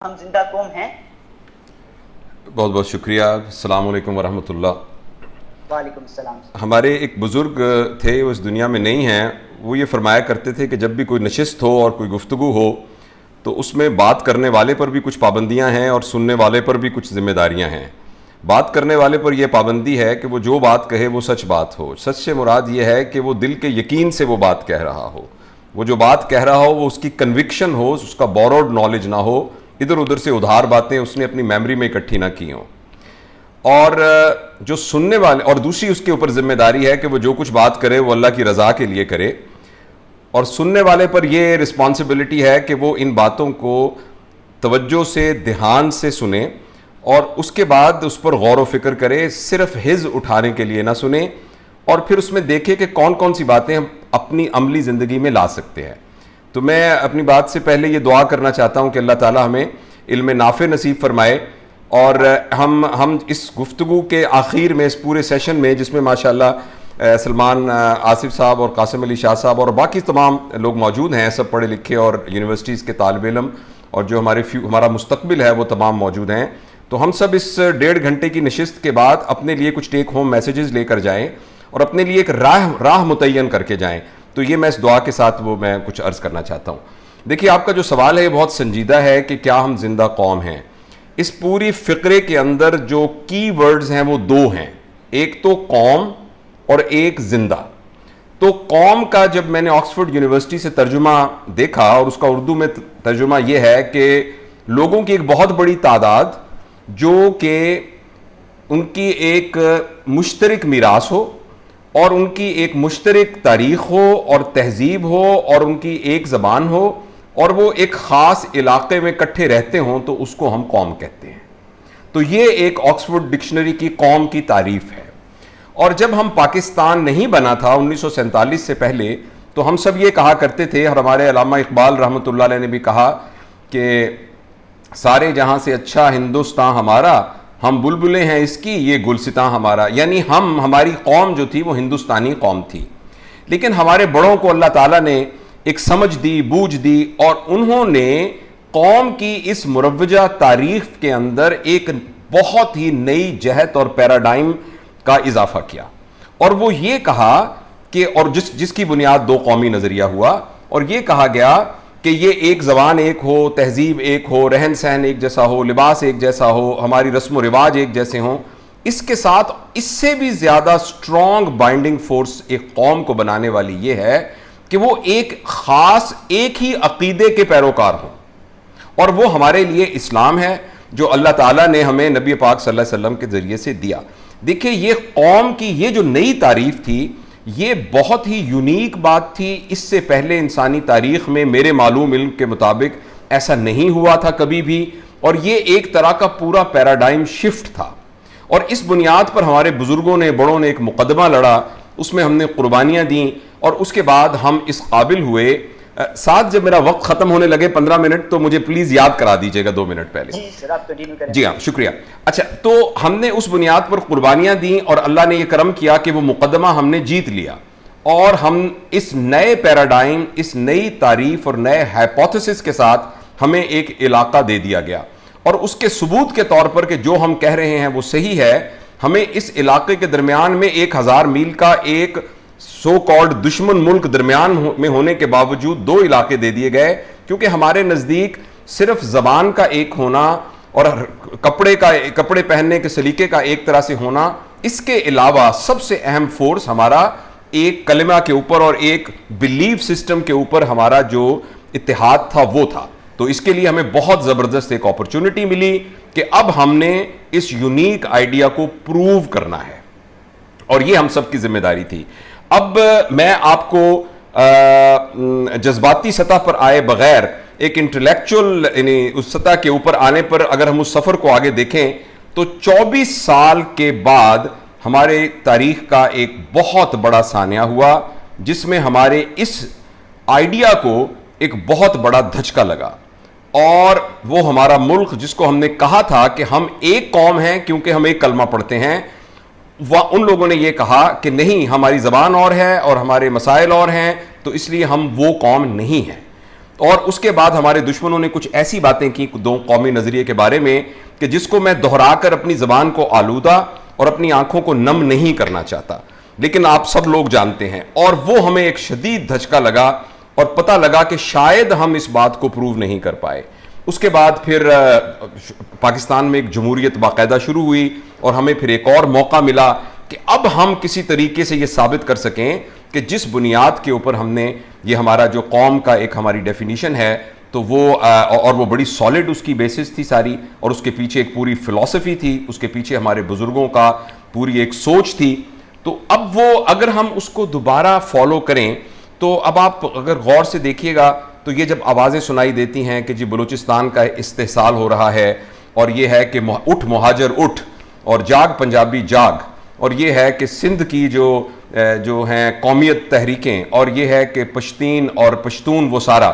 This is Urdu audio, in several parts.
ہم زندہ قوم ہیں. بہت بہت شکریہ. السلام علیکم ورحمۃ اللہ. وعلیکم السلام. ہمارے ایک بزرگ تھے، وہ اس دنیا میں نہیں ہیں. وہ یہ فرمایا کرتے تھے کہ جب بھی کوئی نشست ہو اور کوئی گفتگو ہو تو اس میں بات کرنے والے پر بھی کچھ پابندیاں ہیں اور سننے والے پر بھی کچھ ذمہ داریاں ہیں. بات کرنے والے پر یہ پابندی ہے کہ وہ جو بات کہے وہ سچ بات ہو. سچ سے مراد یہ ہے کہ وہ دل کے یقین سے وہ بات کہہ رہا ہو. وہ جو بات کہہ رہا ہو وہ اس کی کنوکشن ہو، اس کا بوروڈ نالج نہ ہو، ادھر ادھر سے ادھار باتیں اس نے اپنی میموری میں اکٹھی نہ کی ہوں. اور جو سننے والے، اور دوسری اس کے اوپر ذمہ داری ہے کہ وہ جو کچھ بات کرے وہ اللہ کی رضا کے لیے کرے. اور سننے والے پر یہ رسپانسبلٹی ہے کہ وہ ان باتوں کو توجہ سے، دھیان سے سنے اور اس کے بعد اس پر غور و فکر کرے. صرف حز اٹھانے کے لیے نہ سنے، اور پھر اس میں دیکھے کہ کون کون سی باتیں ہم اپنی عملی زندگی میں لا سکتے ہیں. تو میں اپنی بات سے پہلے یہ دعا کرنا چاہتا ہوں کہ اللہ تعالی ہمیں علم نافع نصیب فرمائے، اور ہم اس گفتگو کے آخر میں، اس پورے سیشن میں جس میں ماشاءاللہ سلمان آصف صاحب اور قاسم علی شاہ صاحب اور باقی تمام لوگ موجود ہیں، سب پڑھے لکھے اور یونیورسٹیز کے طالب علم، اور جو ہمارا مستقبل ہے وہ تمام موجود ہیں. تو ہم سب اس 1.5 گھنٹے کی نشست کے بعد اپنے لیے کچھ ٹیک ہوم میسیجز لے کر جائیں اور اپنے لیے ایک راہ متعین کر کے جائیں. تو یہ میں اس دعا کے ساتھ وہ میں کچھ عرض کرنا چاہتا ہوں. دیکھیے، آپ کا جو سوال ہے یہ بہت سنجیدہ ہے کہ کیا ہم زندہ قوم ہیں. اس پوری فقرے کے اندر جو کی ورڈز ہیں وہ دو ہیں، ایک تو قوم اور ایک زندہ. تو قوم کا جب میں نے آکسفورڈ یونیورسٹی سے ترجمہ دیکھا، اور اس کا اردو میں ترجمہ یہ ہے کہ لوگوں کی ایک بہت بڑی تعداد جو کہ ان کی ایک مشترک میراث ہو اور ان کی ایک مشترک تاریخ ہو اور تہذیب ہو اور ان کی ایک زبان ہو اور وہ ایک خاص علاقے میں اکٹھے رہتے ہوں، تو اس کو ہم قوم کہتے ہیں. تو یہ ایک آکسفورڈ ڈکشنری کی قوم کی تعریف ہے. اور جب ہم پاکستان نہیں بنا تھا 1947 سے پہلے، تو ہم سب یہ کہا کرتے تھے، اور ہمارے علامہ اقبال رحمۃ اللہ علیہ نے بھی کہا کہ سارے جہاں سے اچھا ہندوستان ہمارا، ہم بلبلیں ہیں اس کی، یہ گلستان ہمارا. یعنی ہماری قوم جو تھی وہ ہندوستانی قوم تھی. لیکن ہمارے بڑوں کو اللہ تعالیٰ نے ایک سمجھ دی، بوجھ دی، اور انہوں نے قوم کی اس مروجہ تاریخ کے اندر ایک بہت ہی نئی جہت اور پیراڈائم کا اضافہ کیا. اور وہ یہ کہا کہ، اور جس کی بنیاد دو قومی نظریہ ہوا، اور یہ کہا گیا کہ یہ ایک زبان ایک ہو، تہذیب ایک ہو، رہن سہن ایک جیسا ہو، لباس ایک جیسا ہو، ہماری رسم و رواج ایک جیسے ہوں. اس کے ساتھ اس سے بھی زیادہ سٹرونگ بائنڈنگ فورس ایک قوم کو بنانے والی یہ ہے کہ وہ ایک خاص ایک ہی عقیدے کے پیروکار ہوں. اور وہ ہمارے لیے اسلام ہے جو اللہ تعالیٰ نے ہمیں نبی پاک صلی اللہ علیہ وسلم کے ذریعے سے دیا. دیکھیں، یہ قوم کی یہ جو نئی تعریف تھی یہ بہت ہی یونیک بات تھی. اس سے پہلے انسانی تاریخ میں میرے معلوم علم کے مطابق ایسا نہیں ہوا تھا کبھی بھی، اور یہ ایک طرح کا پورا پیراڈائم شفٹ تھا. اور اس بنیاد پر ہمارے بزرگوں نے، بڑوں نے ایک مقدمہ لڑا، اس میں ہم نے قربانیاں دیں، اور اس کے بعد ہم اس قابل ہوئے. ساتھ جب میرا وقت ختم ہونے لگے 15 منٹ، تو مجھے پلیز یاد کرا دیجئے گا 2 منٹ پہلے. جی سر، آپ کنٹینیو کریں. جی ہاں، شکریہ. اچھا، تو ہم نے اس بنیاد پر قربانیاں دیں اور اللہ نے یہ کرم کیا کہ وہ مقدمہ ہم نے جیت لیا، اور ہم اس نئے پیراڈائم، اس نئی تعریف اور نئے ہائپوتھیسس کے ساتھ ہمیں ایک علاقہ دے دیا گیا. اور اس کے ثبوت کے طور پر کہ جو ہم کہہ رہے ہیں وہ صحیح ہے، ہمیں اس علاقے کے درمیان میں 1000 میل کا ایک سو کالڈ دشمن ملک درمیان میں ہونے کے باوجود 2 علاقے دے دیے گئے، کیونکہ ہمارے نزدیک صرف زبان کا ایک ہونا اور کپڑے پہننے کے سلیقے کا ایک طرح سے ہونا، اس کے علاوہ سب سے اہم فورس ہمارا ایک کلمہ کے اوپر اور ایک بلیف سسٹم کے اوپر ہمارا جو اتحاد تھا وہ تھا. تو اس کے لیے ہمیں بہت زبردست ایک اپرچونٹی ملی کہ اب ہم نے اس یونیک آئیڈیا کو پروو کرنا ہے، اور یہ ہم سب کی ذمہ داری تھی. اب میں آپ کو جذباتی سطح پر آئے بغیر ایک انٹلیکچول، یعنی اس سطح کے اوپر آنے پر اگر ہم اس سفر کو آگے دیکھیں تو 24 سال کے بعد ہمارے تاریخ کا ایک بہت بڑا سانحہ ہوا، جس میں ہمارے اس آئیڈیا کو ایک بہت بڑا دھچکا لگا. اور وہ ہمارا ملک، جس کو ہم نے کہا تھا کہ ہم ایک قوم ہیں کیونکہ ہم ایک کلمہ پڑھتے ہیں، ان لوگوں نے یہ کہا کہ نہیں، ہماری زبان اور ہے اور ہمارے مسائل اور ہیں، تو اس لیے ہم وہ قوم نہیں ہیں. اور اس کے بعد ہمارے دشمنوں نے کچھ ایسی باتیں کی دو قومی نظریے کے بارے میں کہ جس کو میں دہرا کر اپنی زبان کو آلودہ اور اپنی آنکھوں کو نم نہیں کرنا چاہتا، لیکن آپ سب لوگ جانتے ہیں، اور وہ ہمیں ایک شدید دھچکا لگا اور پتہ لگا کہ شاید ہم اس بات کو پروو نہیں کر پائے۔ اس کے بعد پھر پاکستان میں ایک جمہوریت باقاعدہ شروع ہوئی اور ہمیں پھر ایک اور موقع ملا کہ اب ہم کسی طریقے سے یہ ثابت کر سکیں کہ جس بنیاد کے اوپر ہم نے یہ ہمارا جو قوم کا ایک ہماری ڈیفینیشن ہے تو وہ اور وہ بڑی سالڈ اس کی بیسس تھی ساری، اور اس کے پیچھے ایک پوری فلسفی تھی، اس کے پیچھے ہمارے بزرگوں کا پوری ایک سوچ تھی۔ تو اب وہ اگر ہم اس کو دوبارہ فالو کریں تو اب آپ اگر غور سے دیکھیے گا تو یہ جب آوازیں سنائی دیتی ہیں کہ جی بلوچستان کا استحصال ہو رہا ہے، اور یہ ہے کہ اٹھ مہاجر اٹھ، اور جاگ پنجابی جاگ، اور یہ ہے کہ سندھ کی جو ہیں قومیت تحریکیں، اور یہ ہے کہ پشتین اور پشتون وہ سارا،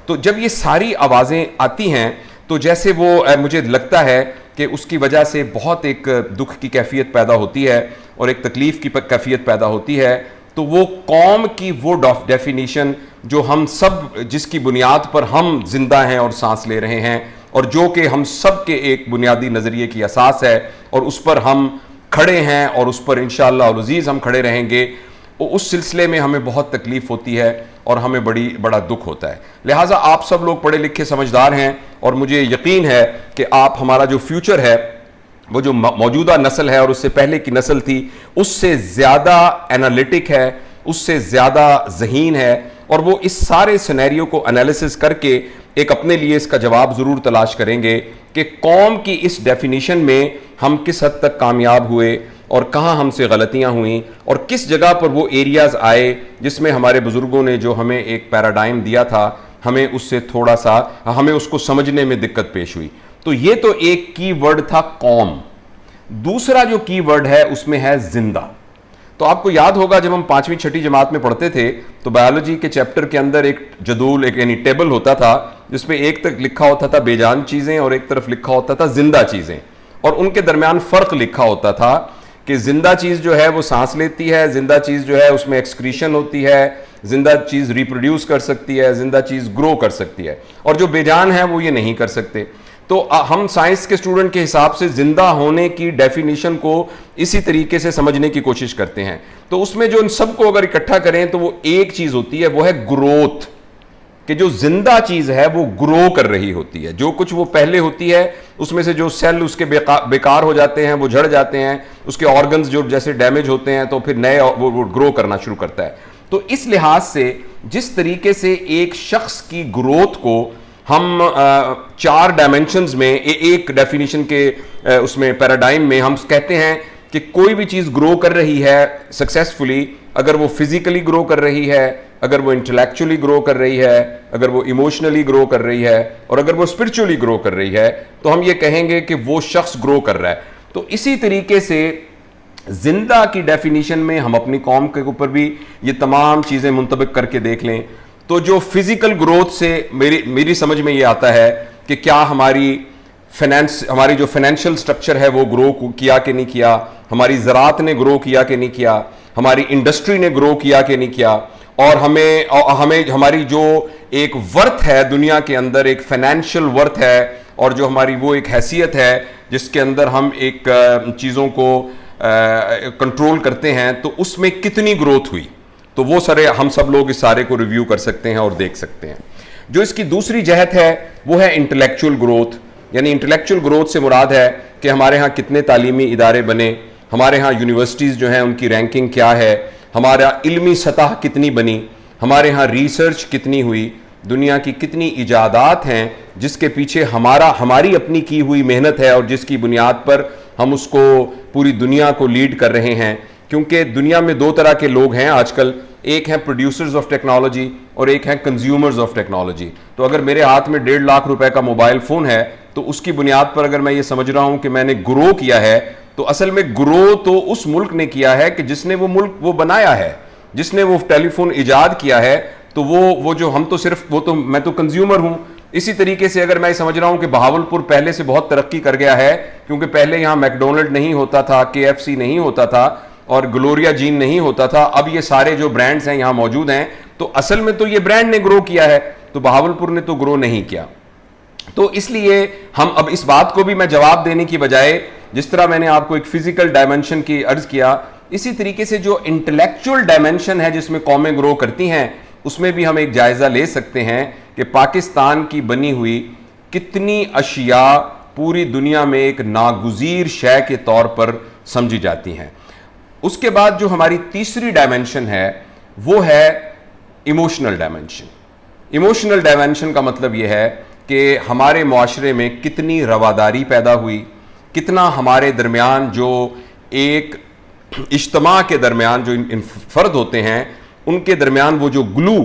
تو جب یہ ساری آوازیں آتی ہیں تو جیسے وہ مجھے لگتا ہے کہ اس کی وجہ سے بہت ایک دکھ کی کیفیت پیدا ہوتی ہے اور ایک تکلیف کی کیفیت پیدا ہوتی ہے۔ تو وہ قوم کی وہ ڈیفینیشن جو ہم سب جس کی بنیاد پر ہم زندہ ہیں اور سانس لے رہے ہیں، اور جو کہ ہم سب کے ایک بنیادی نظریے کی اساس ہے، اور اس پر ہم کھڑے ہیں اور اس پر انشاءاللہ العزیز ہم کھڑے رہیں گے، اس سلسلے میں ہمیں بہت تکلیف ہوتی ہے اور ہمیں بڑا دکھ ہوتا ہے۔ لہٰذا آپ سب لوگ پڑھے لکھے سمجھدار ہیں، اور مجھے یقین ہے کہ آپ ہمارا جو فیوچر ہے، وہ جو موجودہ نسل ہے اور اس سے پہلے کی نسل تھی، اس سے زیادہ انالیٹک ہے، اس سے زیادہ ذہین ہے، اور وہ اس سارے سینیریو کو انالیسس کر کے ایک اپنے لیے اس کا جواب ضرور تلاش کریں گے کہ قوم کی اس ڈیفینیشن میں ہم کس حد تک کامیاب ہوئے اور کہاں ہم سے غلطیاں ہوئیں، اور کس جگہ پر وہ ایریاز آئے جس میں ہمارے بزرگوں نے جو ہمیں ایک پیراڈائم دیا تھا، ہمیں اس سے تھوڑا سا ہمیں اس کو سمجھنے میں دقت پیش ہوئی۔ تو یہ تو ایک کی ورڈ تھا قوم۔ دوسرا جو کی ورڈ ہے اس میں ہے زندہ۔ تو آپ کو یاد ہوگا جب ہم 5ویں 6ٹھی جماعت میں پڑھتے تھے تو بایولوجی کے چیپٹر کے اندر ایک جدول یعنی ٹیبل ہوتا تھا جس میں ایک طرف لکھا ہوتا تھا بے جان چیزیں اور ایک طرف لکھا ہوتا تھا زندہ چیزیں، اور ان کے درمیان فرق لکھا ہوتا تھا کہ زندہ چیز جو ہے وہ سانس لیتی ہے، زندہ چیز جو ہے اس میں ایکسکریشن ہوتی ہے، زندہ چیز ریپروڈیوس کر سکتی ہے، زندہ چیز گرو کر سکتی ہے، اور جو بے جان ہے وہ یہ نہیں کر سکتے۔ تو ہم سائنس کے اسٹوڈنٹ کے حساب سے زندہ ہونے کی ڈیفینیشن کو اسی طریقے سے سمجھنے کی کوشش کرتے ہیں۔ تو اس میں جو ان سب کو اگر اکٹھا کریں تو وہ ایک چیز ہوتی ہے، وہ ہے گروتھ، کہ جو زندہ چیز ہے وہ گرو کر رہی ہوتی ہے۔ جو کچھ وہ پہلے ہوتی ہے اس میں سے جو سیل اس کے بیکار ہو جاتے ہیں، وہ جھڑ جاتے ہیں، اس کے آرگنز جو جیسے ڈیمیج ہوتے ہیں تو پھر نئے وہ گرو کرنا شروع کرتا ہے۔ تو اس لحاظ سے جس طریقے سے ایک شخص کی گروتھ کو ہم 4 ڈائمینشنز میں ایک ڈیفینیشن کے اس میں پیراڈائم میں ہم کہتے ہیں کہ کوئی بھی چیز گرو کر رہی ہے سکسیسفلی، اگر وہ فزیکلی گرو کر رہی ہے، اگر وہ انٹلیکچولی گرو کر رہی ہے، اگر وہ ایموشنلی گرو کر رہی ہے، اور اگر وہ اسپرچولی گرو کر رہی ہے، تو ہم یہ کہیں گے کہ وہ شخص گرو کر رہا ہے۔ تو اسی طریقے سے زندہ کی ڈیفینیشن میں ہم اپنی قوم کے اوپر بھی یہ تمام چیزیں منطبق کر کے دیکھ لیں تو جو فزیکل گروتھ سے میری سمجھ میں یہ آتا ہے کہ کیا ہماری جو فائنینشیل سٹرکچر ہے وہ گرو کیا کہ نہیں کیا، ہماری زراعت نے گرو کیا کہ نہیں کیا، ہماری انڈسٹری نے گرو کیا کہ نہیں کیا، اور ہمیں ہماری جو ایک ورتھ ہے دنیا کے اندر، ایک فائنینشیل ورتھ ہے، اور جو ہماری وہ ایک حیثیت ہے جس کے اندر ہم ایک چیزوں کو کنٹرول کرتے ہیں، تو اس میں کتنی گروتھ ہوئی۔ تو وہ ہم سب لوگ اس سارے کو ریویو کر سکتے ہیں اور دیکھ سکتے ہیں۔ جو اس کی دوسری جہت ہے وہ ہے انٹلیکچول گروتھ، یعنی انٹلیکچول گروتھ سے مراد ہے کہ ہمارے ہاں کتنے تعلیمی ادارے بنے، ہمارے ہاں یونیورسٹیز جو ہیں ان کی رینکنگ کیا ہے، ہمارا علمی سطح کتنی بنی، ہمارے ہاں ریسرچ کتنی ہوئی، دنیا کی کتنی ایجادات ہیں جس کے پیچھے ہماری اپنی کی ہوئی محنت ہے اور جس کی بنیاد پر ہم اس کو پوری دنیا کو لیڈ کر رہے ہیں۔ کیونکہ دنیا میں 2 طرح کے لوگ ہیں آج کل، ایک ہیں پروڈیوسرز آف ٹیکنالوجی اور ایک ہیں کنزیومرز آف ٹیکنالوجی۔ تو اگر میرے ہاتھ میں 1.5 لاکھ روپے کا موبائل فون ہے تو اس کی بنیاد پر اگر میں یہ سمجھ رہا ہوں کہ میں نے گرو کیا ہے، تو اصل میں گرو تو اس ملک نے کیا ہے کہ جس نے وہ ملک وہ بنایا ہے، جس نے وہ ٹیلی فون ایجاد کیا ہے، تو وہ جو ہم تو صرف میں تو کنزیومر ہوں۔ اسی طریقے سے اگر میں یہ سمجھ رہا ہوں کہ بہاولپور پہلے سے بہت ترقی کر گیا ہے کیونکہ پہلے یہاں میکڈونلڈ نہیں ہوتا تھا، KFC نہیں ہوتا تھا اور گلوریا جین نہیں ہوتا تھا، اب یہ سارے جو برانڈز ہیں یہاں موجود ہیں، تو اصل میں تو یہ برانڈ نے گرو کیا ہے۔ تو بہاولپور نے تو گرو نہیں کیا. تو اس لیے ہم اب اس بات کو بھی میں جواب دینے کی بجائے, جس طرح میں نے آپ کو ایک فزیکل ڈائمنشن کی عرض کیا, اسی طریقے سے جو انٹلیکچول ڈائمنشن ہے جس میں قومیں گرو کرتی ہیں, اس میں بھی ہم ایک جائزہ لے سکتے ہیں کہ پاکستان کی بنی ہوئی کتنی اشیاء پوری دنیا میں ایک ناگزیر شے کے طور پر سمجھی جاتی ہیں. اس کے بعد جو ہماری تیسری ڈائمنشن ہے وہ ہے ایموشنل ڈائمنشن. ایموشنل ڈائمنشن کا مطلب یہ ہے کہ ہمارے معاشرے میں کتنی رواداری پیدا ہوئی, کتنا ہمارے درمیان جو ایک اجتماع کے درمیان جو ان فرد ہوتے ہیں ان کے درمیان وہ جو گلو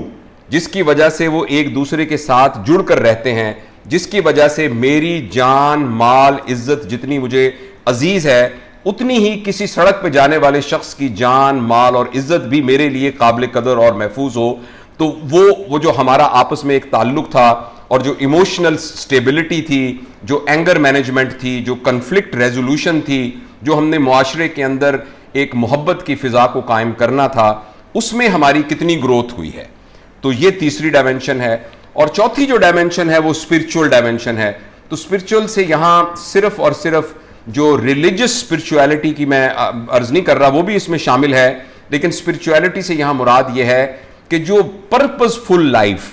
جس کی وجہ سے وہ ایک دوسرے کے ساتھ جڑ کر رہتے ہیں, جس کی وجہ سے میری جان مال عزت جتنی مجھے عزیز ہے اتنی ہی کسی سڑک پہ جانے والے شخص کی جان مال اور عزت بھی میرے لیے قابل قدر اور محفوظ ہو. تو وہ جو ہمارا آپس میں ایک تعلق تھا اور جو ایموشنل سٹیبلٹی تھی, جو اینگر مینجمنٹ تھی, جو کنفلکٹ ریزولوشن تھی, جو ہم نے معاشرے کے اندر ایک محبت کی فضا کو قائم کرنا تھا, اس میں ہماری کتنی گروتھ ہوئی ہے. تو یہ تیسری ڈائمنشن ہے. اور چوتھی جو ڈائمنشن ہے وہ اسپرچول ڈائمنشن ہے. تو اسپرچول سے یہاں صرف اور صرف جو ریلیجس اسپرچولیٹی کی میں عرض نہیں کر رہا, وہ بھی اس میں شامل ہے, لیکن اسپرچولیٹی سے یہاں مراد یہ ہے کہ جو پرپز فل لائف,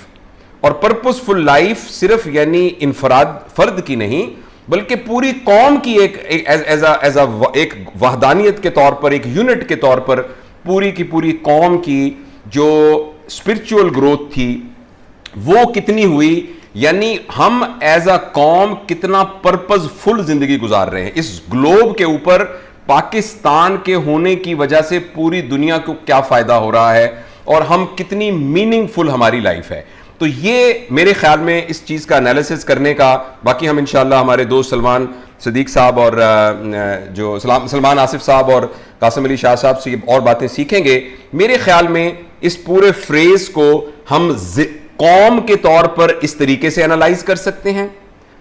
اور پرپز فل لائف صرف یعنی انفراد فرد کی نہیں بلکہ پوری قوم کی ایک وحدانیت کے طور پر, ایک یونٹ کے طور پر پوری کی پوری قوم کی جو اسپرچول گروتھ تھی وہ کتنی ہوئی. یعنی ہم ایز اے قوم کتنا پرپز فل زندگی گزار رہے ہیں اس گلوب کے اوپر. پاکستان کے ہونے کی وجہ سے پوری دنیا کو کیا فائدہ ہو رہا ہے اور ہم کتنی میننگ فل ہماری لائف ہے. تو یہ میرے خیال میں اس چیز کا انالیسس کرنے کا, باقی ہم انشاءاللہ ہمارے دوست سلمان صدیق صاحب اور جو سلمان آصف صاحب اور قاسم علی شاہ صاحب سے اور باتیں سیکھیں گے. میرے خیال میں اس پورے فریز کو ہم قوم کے طور پر اس طریقے سے انالائز کر سکتے ہیں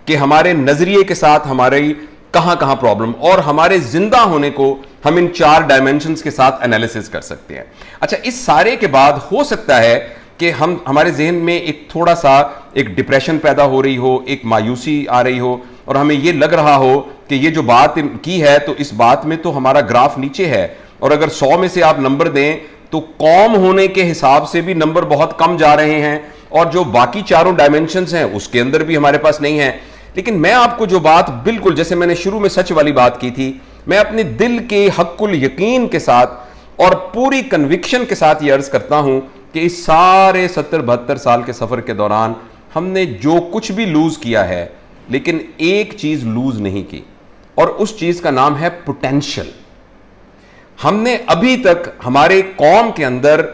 کہ ہمارے نظریے کے ساتھ ہماری کہاں کہاں پرابلم, اور ہمارے زندہ ہونے کو ہم ان 4 ڈائمنشنز کے ساتھ انالیسس کر سکتے ہیں. اچھا, اس سارے کے بعد ہو سکتا ہے کہ ہمارے ذہن میں ایک تھوڑا سا ایک ڈپریشن پیدا ہو رہی ہو, ایک مایوسی آ رہی ہو, اور ہمیں یہ لگ رہا ہو کہ یہ جو بات کی ہے تو اس بات میں تو ہمارا گراف نیچے ہے, اور اگر 100 میں سے آپ نمبر دیں تو قوم ہونے کے حساب سے بھی نمبر بہت کم جا رہے ہیں, اور جو باقی 4 ڈائمنشنز ہیں اس کے اندر بھی ہمارے پاس نہیں ہیں. لیکن میں آپ کو جو بات بالکل جیسے میں نے شروع میں سچ والی بات کی تھی, میں اپنے دل کے حق الیقین کے ساتھ اور پوری کنوکشن کے ساتھ یہ عرض کرتا ہوں کہ اس سارے 70-72 سال کے سفر کے دوران ہم نے جو کچھ بھی لوز کیا ہے لیکن ایک چیز لوز نہیں کی, اور اس چیز کا نام ہے پوٹینشل. ہم نے ابھی تک ہمارے قوم کے اندر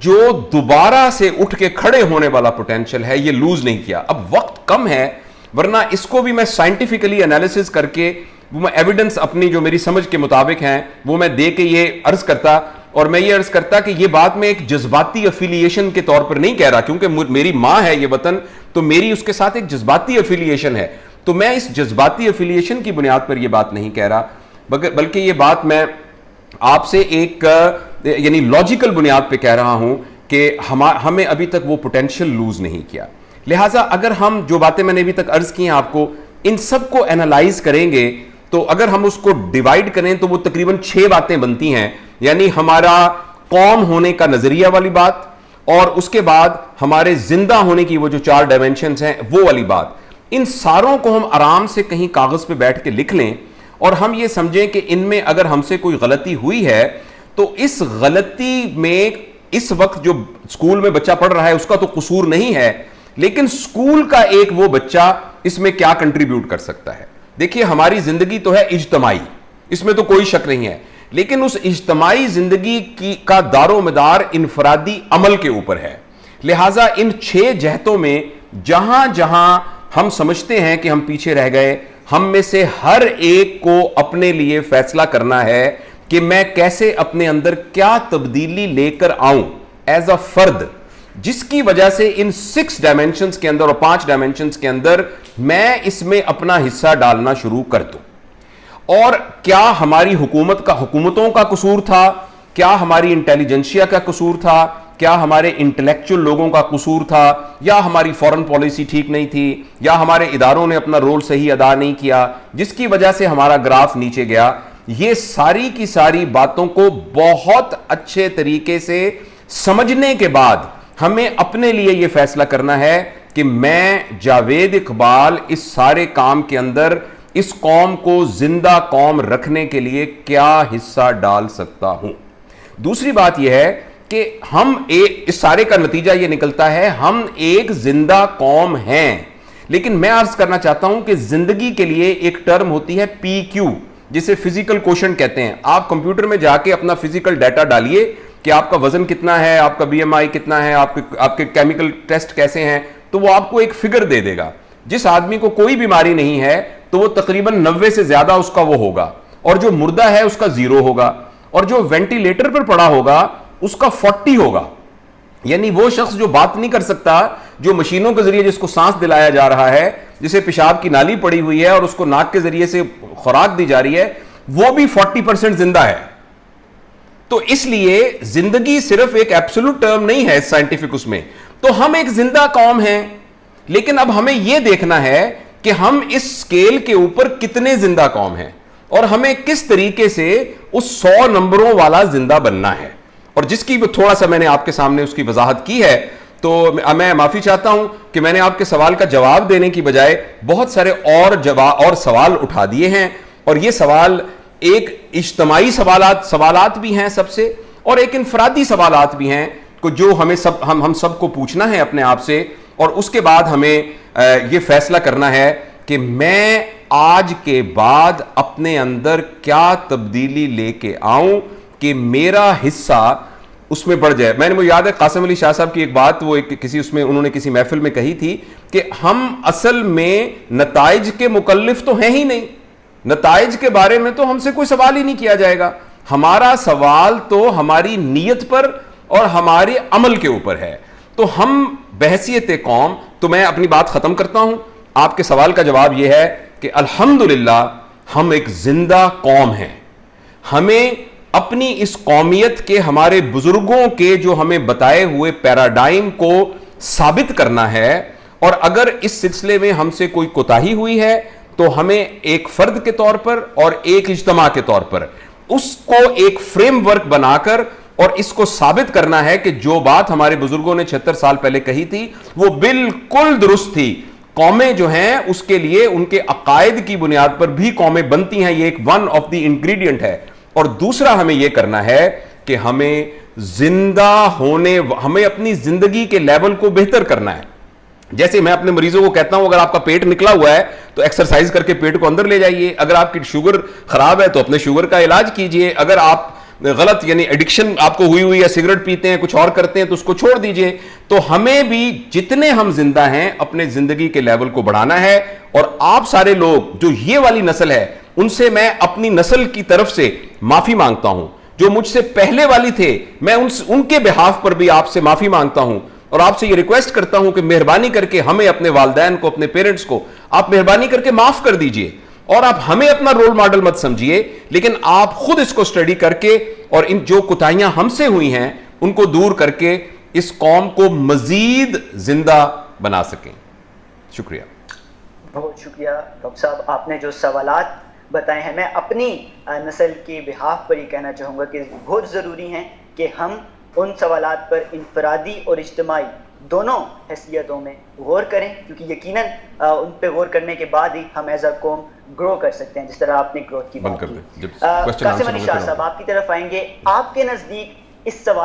جو دوبارہ سے اٹھ کے کھڑے ہونے والا پوٹینشل ہے یہ لوز نہیں کیا. اب وقت کم ہے, ورنہ اس کو بھی میں سائنٹیفکلی انالیسس کر کے وہ میں ایویڈنس اپنی جو میری سمجھ کے مطابق ہیں وہ میں دے کے یہ عرض کرتا, اور میں یہ عرض کرتا کہ یہ بات میں ایک جذباتی افیلیشن کے طور پر نہیں کہہ رہا, کیونکہ میری ماں ہے یہ وطن تو میری اس کے ساتھ ایک جذباتی افیلیشن ہے, تو میں اس جذباتی افیلیشن کی بنیاد پر یہ بات نہیں کہہ رہا, بلکہ یہ بات میں آپ سے ایک یعنی لاجیکل بنیاد پہ کہہ رہا ہوں کہ ہمیں ابھی تک وہ پوٹینشل لوز نہیں کیا. لہٰذا اگر ہم جو باتیں میں نے ابھی تک عرض کی ہیں آپ کو, ان سب کو انالائز کریں گے تو اگر ہم اس کو ڈیوائیڈ کریں تو وہ تقریباً 6 باتیں بنتی ہیں. یعنی ہمارا قوم ہونے کا نظریہ والی بات, اور اس کے بعد ہمارے زندہ ہونے کی وہ جو 4 ڈائمنشنز ہیں وہ والی بات. ان ساروں کو ہم آرام سے کہیں کاغذ پہ بیٹھ کے لکھ لیں اور ہم یہ سمجھیں کہ ان میں اگر ہم سے کوئی غلطی ہوئی ہے تو اس غلطی میں اس وقت جو اسکول میں بچہ پڑھ رہا ہے اس کا تو قصور نہیں ہے, لیکن اسکول کا ایک وہ بچہ اس میں کیا کنٹریبیوٹ کر سکتا ہے. دیکھیے ہماری زندگی تو ہے اجتماعی, اس میں تو کوئی شک نہیں ہے, لیکن اس اجتماعی زندگی کا دار و مدار انفرادی عمل کے اوپر ہے. لہٰذا ان 6 جہتوں میں جہاں جہاں ہم سمجھتے ہیں کہ ہم پیچھے رہ گئے, ہم میں سے ہر ایک کو اپنے لیے فیصلہ کرنا ہے کہ میں کیسے اپنے اندر کیا تبدیلی لے کر آؤں ایز اے فرد, جس کی وجہ سے ان 6 ڈائمنشنز کے اندر اور 5 ڈائمنشنز کے اندر میں اس میں اپنا حصہ ڈالنا شروع کر دوں. اور کیا ہماری حکومتوں کا قصور تھا, کیا ہماری انٹیلیجنشیا کا قصور تھا, کیا ہمارے انٹلیکچول لوگوں کا قصور تھا, یا ہماری فورن پالیسی ٹھیک نہیں تھی, یا ہمارے اداروں نے اپنا رول صحیح ادا نہیں کیا جس کی وجہ سے ہمارا گراف نیچے گیا. یہ ساری کی ساری باتوں کو بہت اچھے طریقے سے سمجھنے کے بعد ہمیں اپنے لیے یہ فیصلہ کرنا ہے کہ میں جاوید اقبال اس سارے کام کے اندر اس قوم کو زندہ قوم رکھنے کے لیے کیا حصہ ڈال سکتا ہوں. دوسری بات یہ ہے کہ ہم اس سارے کا نتیجہ یہ نکلتا ہے ہم ایک زندہ قوم ہیں, لیکن میں عرض کرنا چاہتا ہوں کہ زندگی کے لیے ایک ٹرم ہوتی ہے پی کیو, جسے فزیکل کوشنٹ کہتے ہیں. آپ کمپیوٹر میں جا کے اپنا فزیکل ڈیٹا ڈالیے کہ آپ کا وزن کتنا ہے, آپ کا بی ایم آئی کتنا ہے, آپ کے کیمیکل ٹیسٹ کیسے ہیں, تو وہ آپ کو ایک فگر دے دے گا. جس آدمی کو کوئی بیماری نہیں ہے تو وہ تقریباً 90 سے زیادہ اس کا وہ ہوگا, اور جو مردہ ہے اس کا 0 ہوگا, اور جو وینٹیلیٹر پر پڑا ہوگا اس کا 40 ہوگا. یعنی وہ شخص جو بات نہیں کر سکتا, جو مشینوں کے ذریعے جس کو سانس دلایا جا رہا ہے, جسے پیشاب کی نالی پڑی ہوئی ہے اور اس کو ناک کے ذریعے سے خوراک دی جا رہی ہے, وہ بھی 40% زندہ ہے. تو اس لیے زندگی صرف ایک ایبسولوٹ ٹرم نہیں ہے سائنٹیفک اس میں. تو ہم ایک زندہ قوم ہیں, لیکن اب ہمیں یہ دیکھنا ہے کہ ہم اس سکیل کے اوپر کتنے زندہ قوم ہیں, اور ہمیں کس طریقے سے اس 100 نمبروں والا زندہ بننا ہے. اور جس کی تھوڑا سا میں نے آپ کے سامنے اس کی وضاحت کی ہے, تو میں معافی چاہتا ہوں کہ میں نے آپ کے سوال کا جواب دینے کی بجائے بہت سارے اور سوال اٹھا دیے ہیں. اور یہ سوال ایک اجتماعی سوالات بھی ہیں سب سے, اور ایک انفرادی سوالات بھی ہیں جو ہم سب کو پوچھنا ہے اپنے آپ سے, اور اس کے بعد ہمیں یہ فیصلہ کرنا ہے کہ میں آج کے بعد اپنے اندر کیا تبدیلی لے کے آؤں کہ میرا حصہ اس میں بڑھ جائے. مجھے یاد ہے قاسم علی شاہ صاحب کی ایک بات, وہ انہوں نے کسی محفل میں کہی تھی کہ ہم اصل میں نتائج کے مکلف تو ہیں ہی نہیں, نتائج کے بارے میں تو ہم سے کوئی سوال ہی نہیں کیا جائے گا. ہمارا سوال تو ہماری نیت پر اور ہمارے عمل کے اوپر ہے. تو ہم بحیثیت قوم, تو میں اپنی بات ختم کرتا ہوں. آپ کے سوال کا جواب یہ ہے کہ الحمدللہ ہم ایک زندہ قوم ہیں. ہمیں اپنی اس قومیت کے, ہمارے بزرگوں کے جو ہمیں بتائے ہوئے پیراڈائم کو ثابت کرنا ہے, اور اگر اس سلسلے میں ہم سے کوئی کوتاہی ہوئی ہے تو ہمیں ایک فرد کے طور پر اور ایک اجتماع کے طور پر اس کو ایک فریم ورک بنا کر اور اس کو ثابت کرنا ہے کہ جو بات ہمارے بزرگوں نے 76 سال پہلے کہی تھی وہ بالکل درست تھی. قومیں جو ہیں اس کے لیے ان کے عقائد کی بنیاد پر بھی قومیں بنتی ہیں, یہ ایک ون آف دی انگریڈینٹ ہے. اور دوسرا ہمیں یہ کرنا ہے کہ ہمیں ہمیں اپنی زندگی کے لیول کو بہتر کرنا ہے. جیسے میں اپنے مریضوں کو کہتا ہوں, اگر آپ کا پیٹ نکلا ہوا ہے تو ایکسرسائز کر کے پیٹ کو اندر لے جائیے. اگر آپ کی شوگر خراب ہے تو اپنے شوگر کا علاج کیجئے. اگر آپ غلط یعنی ایڈکشن آپ کو ہوئی ہے, سگریٹ پیتے ہیں, کچھ اور کرتے ہیں, تو اس کو چھوڑ دیجئے. تو ہمیں بھی جتنے ہم زندہ ہیں اپنے زندگی کے لیول کو بڑھانا ہے. اور آپ سارے لوگ جو یہ والی نسل ہے, ان سے میں اپنی نسل کی طرف سے معافی مانگتا ہوں. جو مجھ سے پہلے والی تھے, میں ان کے بہاف پر بھی آپ سے معافی مانگتا ہوں, اور آپ سے یہ ریکویسٹ کرتا ہوں کہ مہربانی کر کے ہمیں, اپنے والدین کو, اپنے پیرنٹس کو آپ مہربانی کر کے معاف کر دیجئے. اور آپ ہمیں اپنا رول ماڈل مت سمجھیے, لیکن آپ خود اس کو اسٹڈی کر کے اور ان جو کوتاہیاں ہم سے ہوئی ہیں ان کو دور کر کے اس قوم کو مزید زندہ بنا سکیں. شکریہ. بہت شکریہ ڈاکٹر صاحب, آپ نے جو سوالات بتائے ہیں, میں اپنی نسل کی بہاف پر یہ کہنا چاہوں گا کہ بہت ضروری ہیں کہ ہم ان سوالات پر انفرادی اور اجتماعی دونوں حیثیتوں میں غور کریں, کیونکہ یقیناً ان پہ غور کرنے کے بعد ہی ہم ایز اے قوم گرو کر سکتے ہیں, جس طرح آپ نے گروتھ کی بات کی. قاسم علی شاہ صاحب آپ کی طرف آئیں گے. آپ کے نزدیک اس سوال